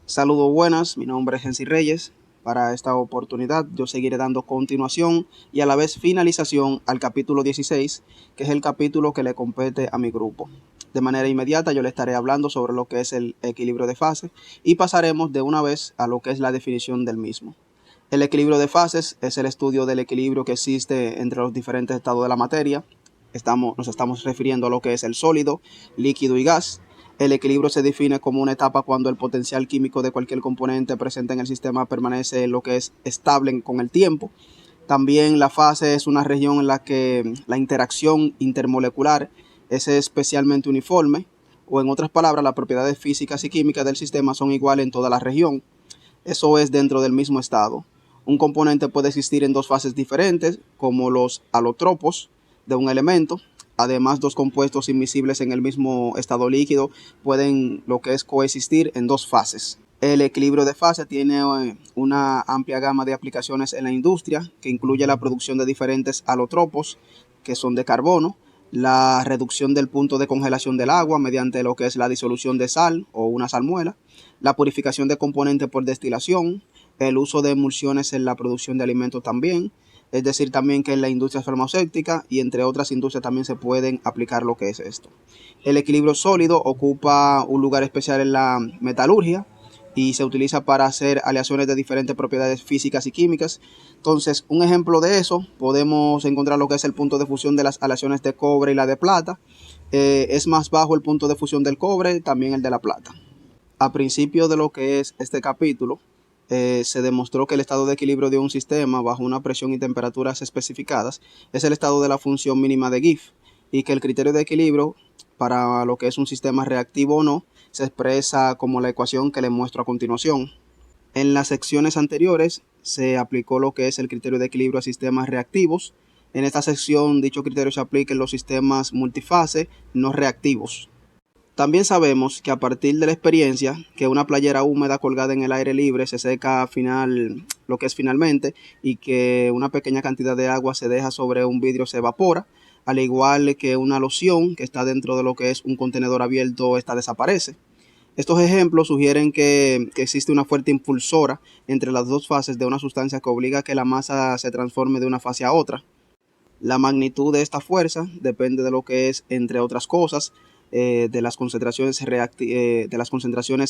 Saludos buenas, mi nombre es Gensi Reyes. Para esta oportunidad yo seguiré dando continuación y a la vez finalización al capítulo 16, que es el capítulo que le compete a mi grupo. De manera inmediata yo le estaré hablando sobre lo que es el equilibrio de fases y pasaremos de una vez a lo que es la definición del mismo. El equilibrio de fases es el estudio del equilibrio que existe entre los diferentes estados de la materia. Nos estamos refiriendo a lo que es el sólido, líquido y gas. El equilibrio se define como una etapa cuando el potencial químico de cualquier componente presente en el sistema permanece lo que es estable con el tiempo. También la fase es una región en la que la interacción intermolecular es especialmente uniforme, o en otras palabras, las propiedades físicas y químicas del sistema son iguales en toda la región. Eso es dentro del mismo estado. Un componente puede existir en dos fases diferentes, como los alotropos de un elemento. Además, dos compuestos invisibles en el mismo estado líquido pueden lo que es coexistir en dos fases. El equilibrio de fase tiene una amplia gama de aplicaciones en la industria, que incluye la producción de diferentes alotropos, que son de carbono, la reducción del punto de congelación del agua mediante lo que es la disolución de sal o una salmuera, la purificación de componentes por destilación, el uso de emulsiones en la producción de alimentos también, es decir, también que en la industria farmacéutica y entre otras industrias también se pueden aplicar lo que es esto. El equilibrio sólido ocupa un lugar especial en la metalurgia y se utiliza para hacer aleaciones de diferentes propiedades físicas y químicas. Entonces, un ejemplo de eso, podemos encontrar lo que es el punto de fusión de las aleaciones de cobre y la de plata. Es más bajo el punto de fusión del cobre, también el de la plata. A principio de lo que es este capítulo, se demostró que el estado de equilibrio de un sistema bajo una presión y temperaturas especificadas es el estado de la función mínima de Gibbs y que el criterio de equilibrio para lo que es un sistema reactivo o no se expresa como la ecuación que le muestro a continuación. En las secciones anteriores se aplicó lo que es el criterio de equilibrio a sistemas reactivos. En esta sección dicho criterio se aplica en los sistemas multifase no reactivos. También sabemos que a partir de la experiencia que una playera húmeda colgada en el aire libre se seca lo que es finalmente y que una pequeña cantidad de agua se deja sobre un vidrio se evapora, al igual que una loción que está dentro de lo que es un contenedor abierto, esta desaparece. Estos ejemplos sugieren que existe una fuerte impulsora entre las dos fases de una sustancia que obliga a que la masa se transforme de una fase a otra. La magnitud de esta fuerza depende de lo que es, entre otras cosas, de las concentraciones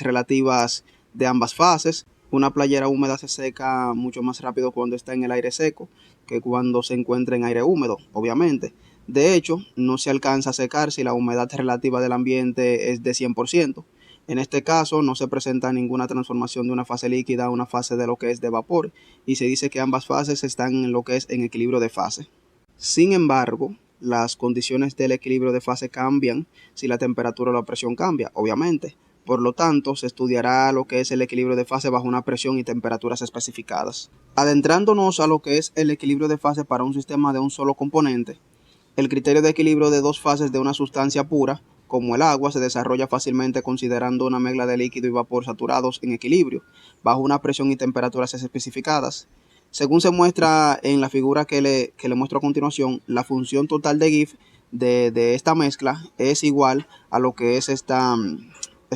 relativas de ambas fases. Una playera húmeda se seca mucho más rápido cuando está en el aire seco que cuando se encuentra en aire húmedo, obviamente. De hecho, no se alcanza a secar si la humedad relativa del ambiente es de 100%. En este caso, no se presenta ninguna transformación de una fase líquida a una fase de lo que es de vapor y se dice que ambas fases están en lo que es en equilibrio de fase. Sin embargo, las condiciones del equilibrio de fase cambian si la temperatura o la presión cambia, obviamente. Por lo tanto, se estudiará lo que es el equilibrio de fase bajo una presión y temperaturas especificadas. Adentrándonos a lo que es el equilibrio de fase para un sistema de un solo componente, el criterio de equilibrio de dos fases de una sustancia pura, como el agua, se desarrolla fácilmente considerando una mezcla de líquido y vapor saturados en equilibrio, bajo una presión y temperaturas especificadas. Según se muestra en la figura que le muestro a continuación, la función total de Gibbs de esta mezcla es igual a lo que es esta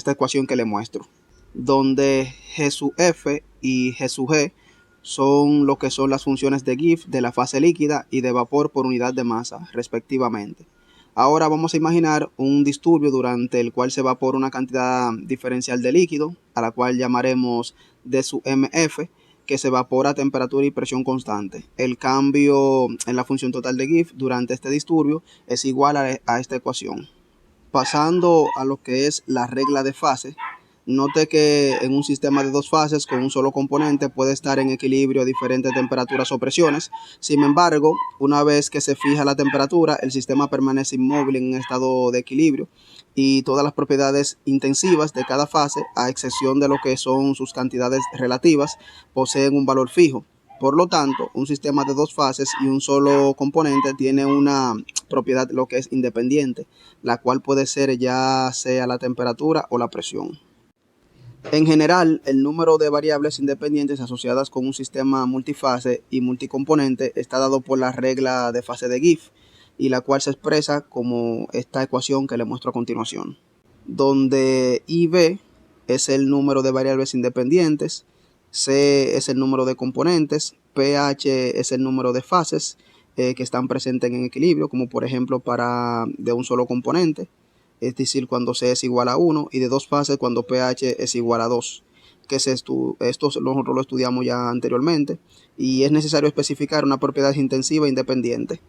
ecuación que le muestro, donde G sub F y G sub G son lo que son las funciones de Gibbs de la fase líquida y de vapor por unidad de masa, respectivamente. Ahora vamos a imaginar un disturbio durante el cual se evapora una cantidad diferencial de líquido, a la cual llamaremos D sub MF, que se evapora a temperatura y presión constante. El cambio en la función total de Gibbs durante este disturbio es igual a esta ecuación. Pasando a lo que es la regla de fase, note que en un sistema de dos fases con un solo componente puede estar en equilibrio a diferentes temperaturas o presiones. Sin embargo, una vez que se fija la temperatura, el sistema permanece inmóvil en un estado de equilibrio y todas las propiedades intensivas de cada fase, a excepción de lo que son sus cantidades relativas, poseen un valor fijo. Por lo tanto, un sistema de dos fases y un solo componente tiene una propiedad lo que es independiente, la cual puede ser ya sea la temperatura o la presión. En general, el número de variables independientes asociadas con un sistema multifase y multicomponente está dado por la regla de fase de Gibbs, y la cual se expresa como esta ecuación que le muestro a continuación, donde IB es el número de variables independientes, C es el número de componentes, pH es el número de fases que están presentes en equilibrio, como por ejemplo para de un solo componente, es decir, cuando C es igual a 1, y de dos fases cuando pH es igual a 2, que esto nosotros lo estudiamos ya anteriormente, y es necesario especificar una propiedad intensiva e independiente.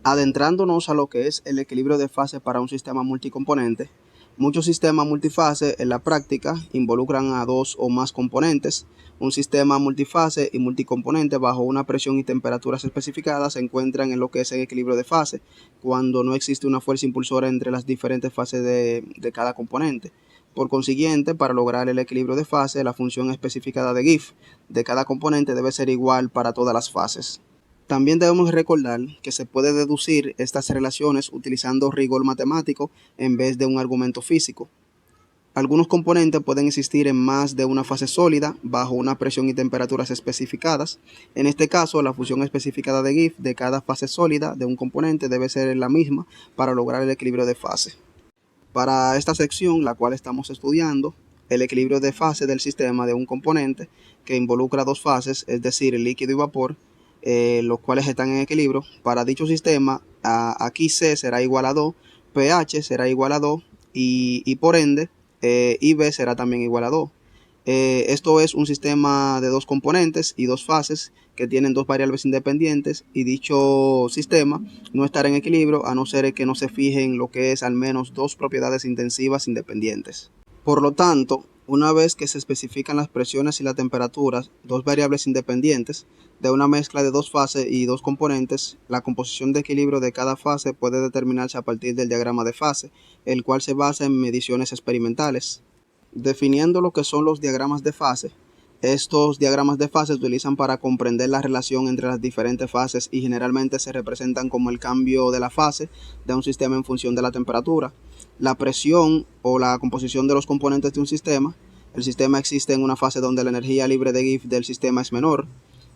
Adentrándonos a lo que es el equilibrio de fase para un sistema multicomponente, muchos sistemas multifase en la práctica involucran a dos o más componentes. Un sistema multifase y multicomponente bajo una presión y temperaturas especificadas se encuentran en lo que es el equilibrio de fase, cuando no existe una fuerza impulsora entre las diferentes fases de cada componente. Por consiguiente, para lograr el equilibrio de fase, la función especificada de Gibbs de cada componente debe ser igual para todas las fases. También debemos recordar que se puede deducir estas relaciones utilizando rigor matemático en vez de un argumento físico. Algunos componentes pueden existir en más de una fase sólida bajo una presión y temperaturas especificadas. En este caso, la función especificada de Gibbs de cada fase sólida de un componente debe ser la misma para lograr el equilibrio de fase. Para esta sección, la cual estamos estudiando, el equilibrio de fase del sistema de un componente que involucra dos fases, es decir, el líquido y vapor, los cuales están en equilibrio. Para dicho sistema, aquí C será igual a 2, pH será igual a 2 y por ende IB será también igual a 2. Esto es un sistema de dos componentes y dos fases que tienen dos variables independientes, y dicho sistema no estará en equilibrio a no ser que no se fijen lo que es al menos dos propiedades intensivas independientes. Por lo tanto, una vez que se especifican las presiones y las temperaturas, dos variables independientes, de una mezcla de dos fases y dos componentes, la composición de equilibrio de cada fase puede determinarse a partir del diagrama de fase, el cual se basa en mediciones experimentales. Definiendo lo que son los diagramas de fase, estos diagramas de fase se utilizan para comprender la relación entre las diferentes fases y generalmente se representan como el cambio de la fase de un sistema en función de la temperatura, la presión o la composición de los componentes de un sistema. El sistema existe en una fase donde la energía libre de Gibbs del sistema es menor.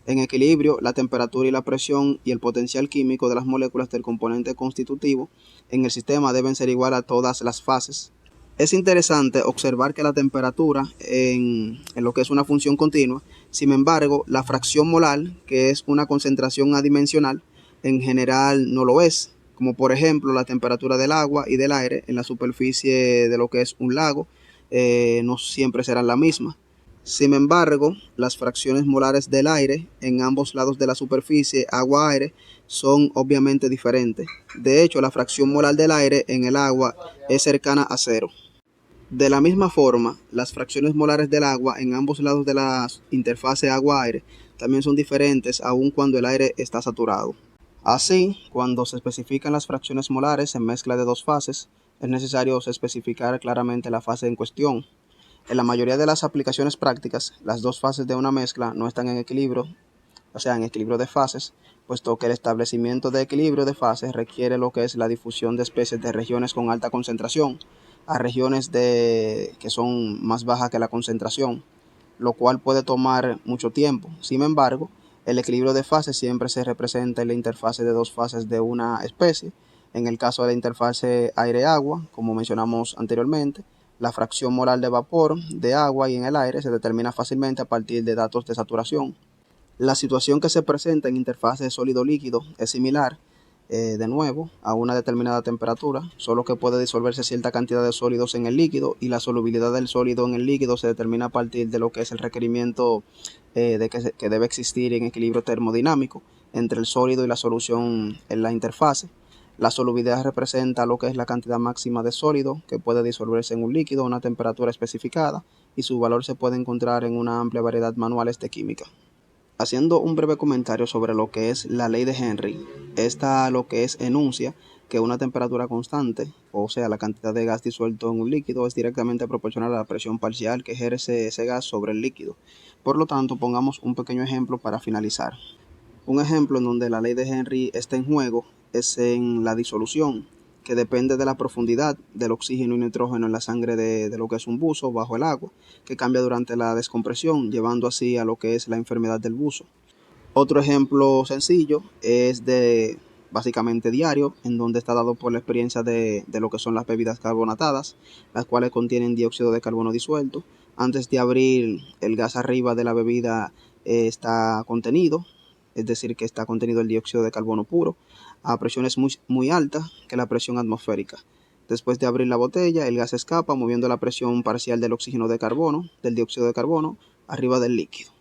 En equilibrio, la temperatura y la presión y el potencial químico de las moléculas del componente constitutivo en el sistema deben ser igual a todas las fases. Es interesante observar que la temperatura en lo que es una función continua, sin embargo, la fracción molar, que es una concentración adimensional, en general no lo es, como por ejemplo la temperatura del agua y del aire en la superficie de lo que es un lago, no siempre serán la misma. Sin embargo, las fracciones molares del aire en ambos lados de la superficie agua-aire son obviamente diferentes. De hecho, la fracción molar del aire en el agua es cercana a cero. De la misma forma, las fracciones molares del agua en ambos lados de la interfase agua-aire también son diferentes aun cuando el aire está saturado. Así, cuando se especifican las fracciones molares en mezcla de dos fases, es necesario especificar claramente la fase en cuestión. En la mayoría de las aplicaciones prácticas, las dos fases de una mezcla no están en equilibrio, o sea, en equilibrio de fases, puesto que el establecimiento de equilibrio de fases requiere lo que es la difusión de especies de regiones con alta concentración a regiones que son más bajas que la concentración, lo cual puede tomar mucho tiempo. Sin embargo, el equilibrio de fases siempre se representa en la interfase de dos fases de una especie. En el caso de la interfase aire-agua, como mencionamos anteriormente, la fracción molar de vapor, de agua y en el aire se determina fácilmente a partir de datos de saturación. La situación que se presenta en interfase sólido-líquido es similar, de nuevo, a una determinada temperatura, solo que puede disolverse cierta cantidad de sólidos en el líquido y la solubilidad del sólido en el líquido se determina a partir de lo que es el requerimiento que debe existir en equilibrio termodinámico entre el sólido y la solución en la interfase. La solubilidad representa lo que es la cantidad máxima de sólido que puede disolverse en un líquido a una temperatura especificada y su valor se puede encontrar en una amplia variedad de manuales de química. Haciendo un breve comentario sobre lo que es la ley de Henry, esta lo que es enuncia que una temperatura constante, o sea la cantidad de gas disuelto en un líquido, es directamente proporcional a la presión parcial que ejerce ese gas sobre el líquido. Por lo tanto, pongamos un pequeño ejemplo para finalizar. Un ejemplo en donde la ley de Henry está en juego es en la disolución, que depende de la profundidad del oxígeno y nitrógeno en la sangre de lo que es un buzo bajo el agua, que cambia durante la descompresión, llevando así a lo que es la enfermedad del buzo. Otro ejemplo sencillo es de básicamente diario, en donde está dado por la experiencia de lo que son las bebidas carbonatadas, las cuales contienen dióxido de carbono disuelto. Antes de abrir, el gas arriba de la bebida está contenido, es decir, que está contenido el dióxido de carbono puro a presiones muy altas que la presión atmosférica. Después de abrir la botella, el gas escapa moviendo la presión parcial del oxígeno de carbono, del dióxido de carbono, arriba del líquido.